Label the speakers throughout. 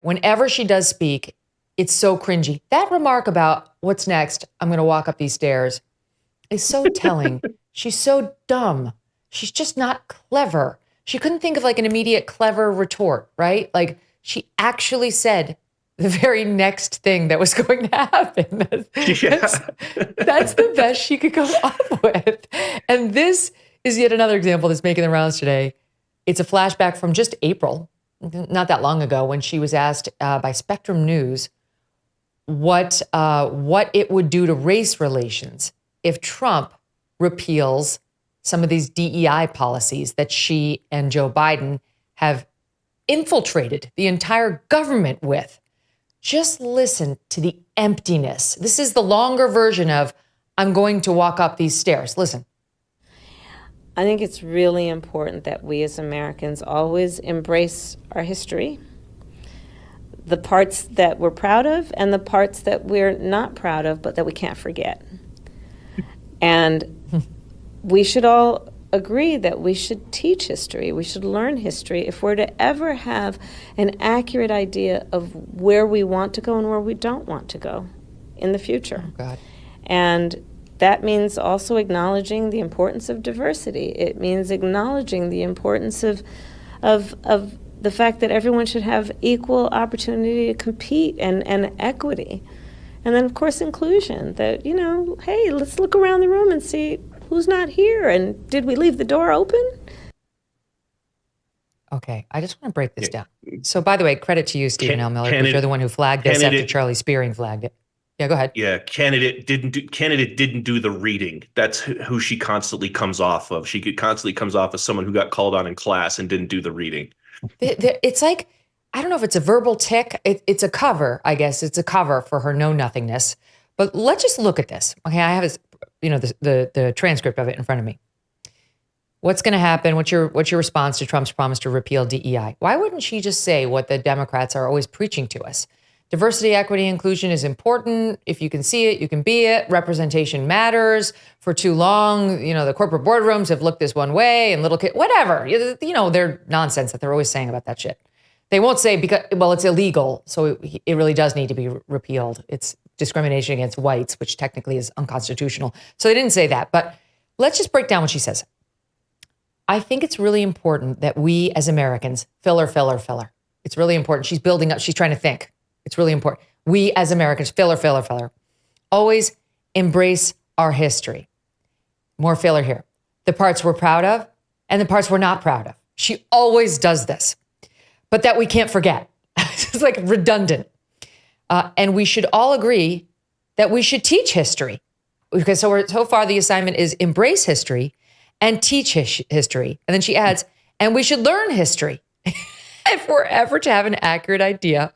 Speaker 1: whenever she does speak, it's so cringy. That remark about what's next, I'm going to walk up these stairs, is so telling. She's so dumb. She's just not clever. She couldn't think of like an immediate clever retort, right? Like she actually said the very next thing that was going to happen. That's the best she could come up with. And this is yet another example that's making the rounds today. It's a flashback from just April, not that long ago, when she was asked by Spectrum News what it would do to race relations if Trump repeals some of these DEI policies that she and Joe Biden have infiltrated the entire government with. Just listen to the emptiness. This is the longer version of, I'm going to walk up these stairs. Listen.
Speaker 2: I think it's really important that we as Americans always embrace our history, the parts that we're proud of and the parts that we're not proud of, but that we can't forget. And we should all agree that we should teach history. We should learn history if we're to ever have an accurate idea of where we want to go and where we don't want to go in the future.
Speaker 1: Oh, God.
Speaker 2: And that means also acknowledging the importance of diversity. It means acknowledging the importance of the fact that everyone should have equal opportunity to compete and equity. And then, of course, inclusion, that, you know, hey, let's look around the room and see who's not here, and did we leave the door open?
Speaker 1: Okay, I just want to break this down. So, by the way, credit to you, Stephen L. Miller, because you're the one who flagged this after Charlie Spearing flagged it. Yeah, go ahead.
Speaker 3: Yeah, candidate didn't do the reading. That's who she constantly comes off of. She constantly comes off as someone who got called on in class and didn't do the reading.
Speaker 1: It's like, I don't know if it's a verbal tick. It's a cover, I guess. It's a cover for her know-nothingness. But let's just look at this. Okay, I have this, the transcript of it in front of me. What's going to happen? What's your response to Trump's promise to repeal DEI? Why wouldn't she just say what the Democrats are always preaching to us? Diversity, equity, inclusion is important. If you can see it, you can be it. Representation matters. For too long, the corporate boardrooms have looked this one way, and little kids, whatever. They're nonsense that they're always saying about that shit. They won't say because, well, it's illegal, so it really does need to be repealed. It's discrimination against whites, which technically is unconstitutional. So they didn't say that. But let's just break down what she says. I think it's really important that we as Americans, filler. It's really important. She's building up. She's trying to think. It's really important. We as Americans, filler, always embrace our history. More filler here. The parts we're proud of and the parts we're not proud of. She always does this, but that we can't forget. It's like redundant. And we should all agree that we should teach history. Because so far the assignment is embrace history and teach history. And then she adds, and we should learn history if we're ever to have an accurate idea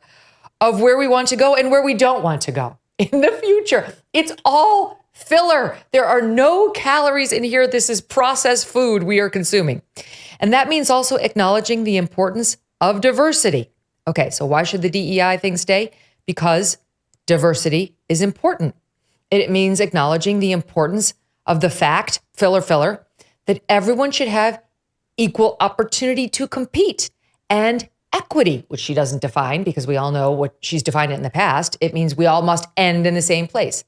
Speaker 1: of where we want to go and where we don't want to go in the future. It's all filler. There are no calories in here. This is processed food we are consuming. And that means also acknowledging the importance of diversity. Okay, so why should the DEI thing stay? Because diversity is important. It means acknowledging the importance of the fact, filler, that everyone should have equal opportunity to compete, and equity, which she doesn't define because we all know what she's defined it in the past. It means we all must end in the same place.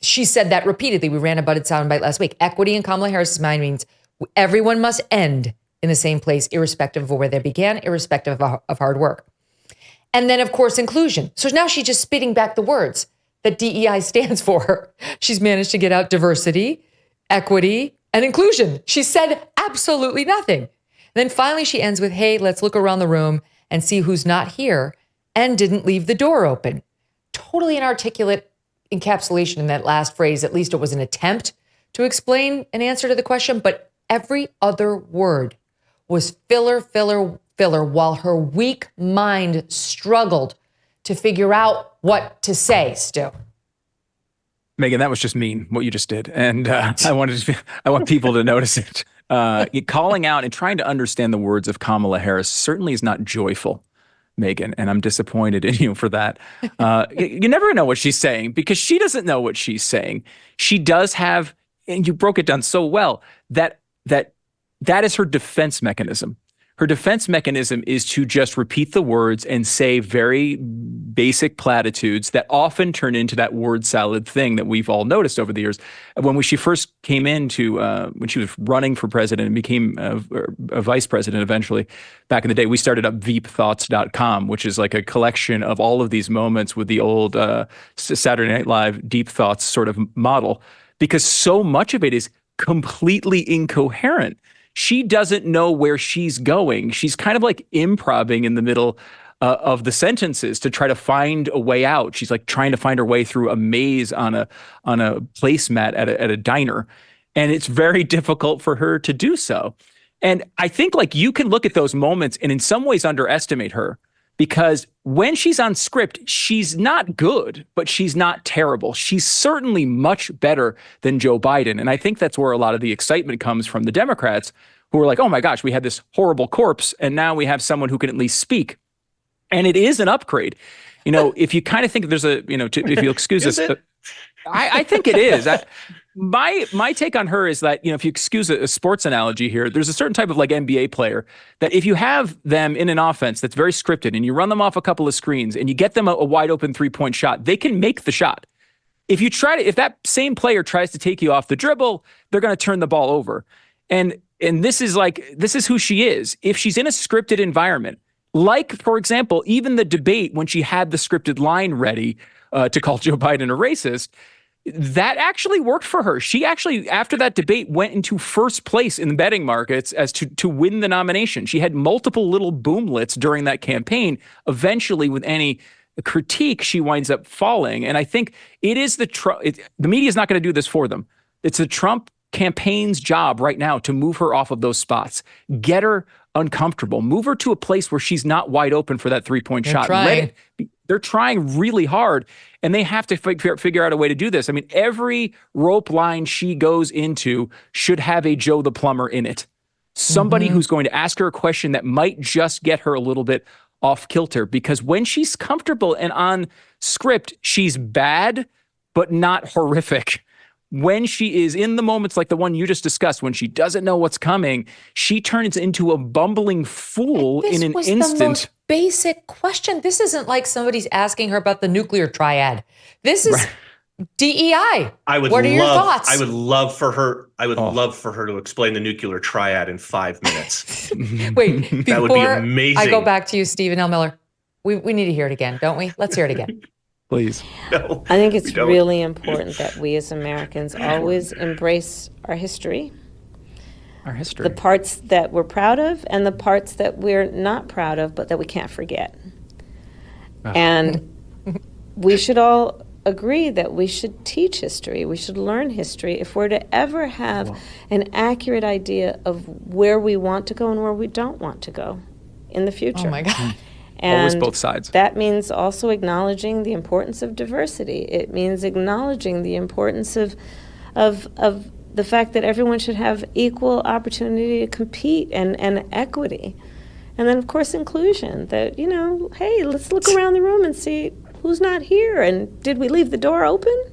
Speaker 1: She said that repeatedly. We ran a budded soundbite last week. Equity in Kamala Harris's mind means everyone must end in the same place, irrespective of where they began, irrespective of hard work. And then, of course, inclusion. So now she's just spitting back the words that DEI stands for. She's managed to get out diversity, equity, and inclusion. She said absolutely nothing. And then finally she ends with, hey, let's look around the room and see who's not here and didn't leave the door open. Totally inarticulate encapsulation in that last phrase. At least it was an attempt to explain an answer to the question, but every other word was filler, while her weak mind struggled to figure out what to say, Stu.
Speaker 4: Megyn, that was just mean, what you just did. And I want people to notice it. Calling out and trying to understand the words of Kamala Harris certainly is not joyful, Megyn, and I'm disappointed in you for that. You never know what she's saying because she doesn't know what she's saying. She does have, and you broke it down so well, that is her defense mechanism. her defense mechanism is to just repeat the words and say very basic platitudes that often turn into that word salad thing that we've all noticed over the years. When she first came into, when she was running for president and became a vice president eventually, back in the day, we started up veepthoughts.com, which is like a collection of all of these moments with the old Saturday Night Live Deep Thoughts sort of model, because so much of it is completely incoherent. She doesn't know where she's going. She's kind of like improvising in the middle of the sentences to try to find a way out. She's like trying to find her way through a maze on a placemat at a diner. And it's very difficult for her to do so. And I think like you can look at those moments and in some ways underestimate her, because when she's on script, she's not good, but she's not terrible. She's certainly much better than Joe Biden. And I think that's where a lot of the excitement comes from the Democrats, who are like, oh my gosh, we had this horrible corpse, and now we have someone who can at least speak. And it is an upgrade. You know, if you kind of think there's a, you know, if you'll excuse us, I think it is. My take on her is that, you know, if you excuse a sports analogy here, there's a certain type of like NBA player that if you have them in an offense that's very scripted and you run them off a couple of screens and you get them a wide open 3-point shot, they can make the shot. If that same player tries to take you off the dribble, they're going to turn the ball over. And this is who she is. If she's in a scripted environment, like, for example, even the debate when she had the scripted line ready to call Joe Biden a racist, that actually worked for her. She actually, after that debate, went into first place in the betting markets as to win the nomination. She had multiple little boomlets during that campaign. Eventually, with any critique, she winds up falling. And I think it is the media is not going to do this for them. It's the Trump campaign's job right now to move her off of those spots, get her uncomfortable, move her to a place where she's not wide open for that 3-point shot. They're trying really hard, and they have to figure out a way to do this. I mean, every rope line she goes into should have a Joe the Plumber in it. Somebody who's going to ask her a question that might just get her a little bit off kilter, because when she's comfortable and on script, she's bad, but not horrific. When she is in the moments like the one you just discussed, when she doesn't know what's coming, she turns into a bumbling fool in an instant. This was the most
Speaker 1: basic question. This isn't like somebody's asking her about the nuclear triad. This is DEI. What are your thoughts?
Speaker 3: I would love for her. Love for her to explain the nuclear triad in 5 minutes.
Speaker 1: Wait,
Speaker 3: that would be amazing.
Speaker 1: I go back to you, Stephen L. Miller. We need to hear it again, don't we? Let's hear it again.
Speaker 4: Please.
Speaker 3: No,
Speaker 2: I think it's really important that we as Americans always embrace our history.
Speaker 4: Our history.
Speaker 2: The parts that we're proud of and the parts that we're not proud of, but that we can't forget. And we should all agree that we should teach history. We should learn history if we're to ever have an accurate idea of where we want to go and where we don't want to go in the future.
Speaker 1: Oh my God.
Speaker 2: And
Speaker 4: always both sides.
Speaker 2: That means also acknowledging the importance of diversity. It means acknowledging the importance of the fact that everyone should have equal opportunity to compete and equity. And then, of course, inclusion. That, you know, hey, let's look around the room and see who's not here. And did we leave the door open?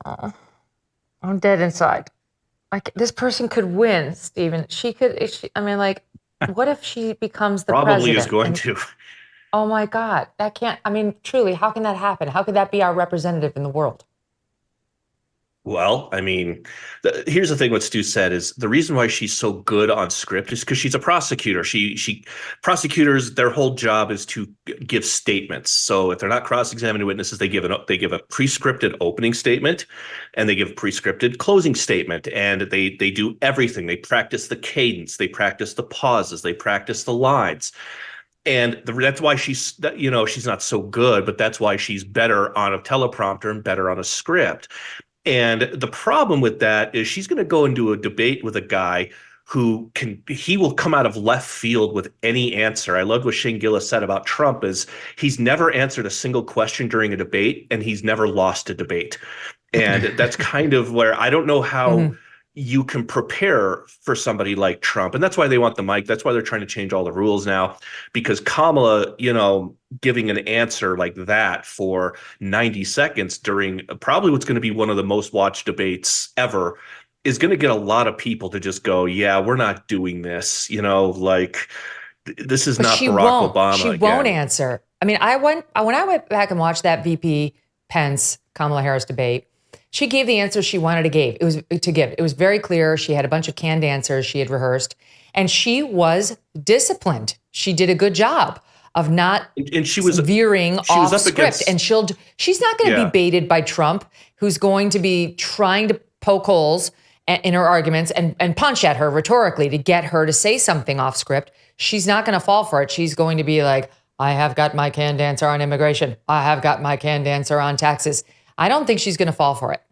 Speaker 1: I'm dead inside. Like, this person could win, Stephen. What if she becomes the
Speaker 3: Probably
Speaker 1: president?
Speaker 3: is going to.
Speaker 1: Oh my God, that can't, truly, how can that happen? How could that be our representative in the world?
Speaker 3: Well, I mean, here's the thing. What Stu said is the reason why she's so good on script is because she's a prosecutor. Prosecutors, their whole job is to give statements. So if they're not cross-examining witnesses, they give a pre-scripted opening statement, and they give a pre-scripted closing statement, and they do everything. They practice the cadence, they practice the pauses, they practice the lines. And that's why she's not so good, but that's why she's better on a teleprompter and better on a script. And the problem with that is she's going to go into a debate with a guy who will come out of left field with any answer. I loved what Shane Gillis said about Trump is he's never answered a single question during a debate, and he's never lost a debate. And that's kind of where I don't know how you can prepare for somebody like Trump. And that's why they want the mic. That's why they're trying to change all the rules now, because Kamala, giving an answer like that for 90 seconds during probably what's going to be one of the most watched debates ever. is going to get a lot of people to just go, yeah, we're not doing this. Like this is not Barack Obama.
Speaker 1: She won't answer. I mean, when I went back and watched that VP Pence Kamala Harris debate, she gave the answer she wanted to give. It was very clear. She had a bunch of canned answers she had rehearsed, and she was disciplined. She did a good job of not veering off script. And she's not going to be baited by Trump, who's going to be trying to poke holes in her arguments and punch at her rhetorically to get her to say something off script. She's not going to fall for it. She's going to be like, I have got my canned answer on immigration. I have got my canned answer on taxes. I don't think she's going to fall for it.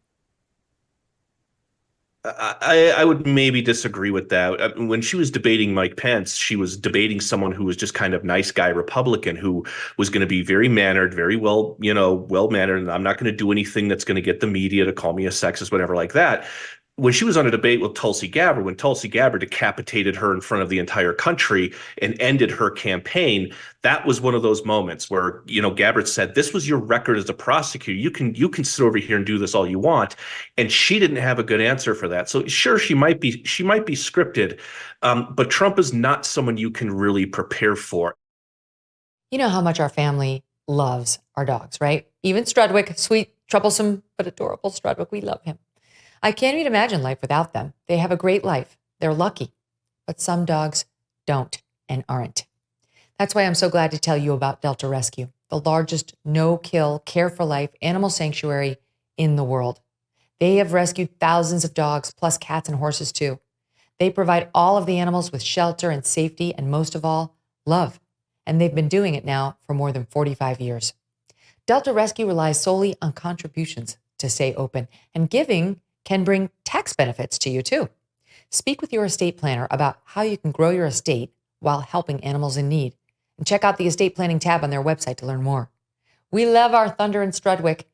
Speaker 3: I would maybe disagree with that. When she was debating Mike Pence, she was debating someone who was just kind of nice guy Republican who was going to be very mannered, very well mannered. And I'm not going to do anything that's going to get the media to call me a sexist, whatever like that. When she was on a debate with Tulsi Gabbard, when Tulsi Gabbard decapitated her in front of the entire country and ended her campaign, that was one of those moments where, Gabbard said, this was your record as a prosecutor. You can sit over here and do this all you want. And she didn't have a good answer for that. So sure, she might be scripted, but Trump is not someone you can really prepare for.
Speaker 1: You know how much our family loves our dogs, right? Even Strudwick, sweet, troublesome, but adorable Strudwick, we love him. I can't even imagine life without them. They have a great life. They're lucky. But some dogs don't and aren't. That's why I'm so glad to tell you about Delta Rescue, the largest no-kill, care-for-life animal sanctuary in the world. They have rescued thousands of dogs, plus cats and horses too. They provide all of the animals with shelter and safety, and most of all, love. And they've been doing it now for more than 45 years. Delta Rescue relies solely on contributions to stay open, and giving can bring tax benefits to you too. Speak with your estate planner about how you can grow your estate while helping animals in need. And check out the estate planning tab on their website to learn more. We love our Thunder and Strudwick,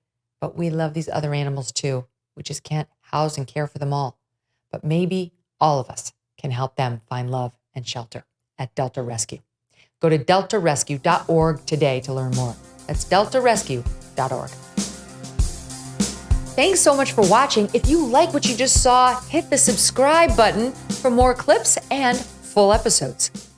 Speaker 1: but we love these other animals too. We just can't house and care for them all. But maybe all of us can help them find love and shelter at Delta Rescue. Go to deltarescue.org today to learn more. That's deltarescue.org. Thanks so much for watching. If you like what you just saw, hit the subscribe button for more clips and full episodes.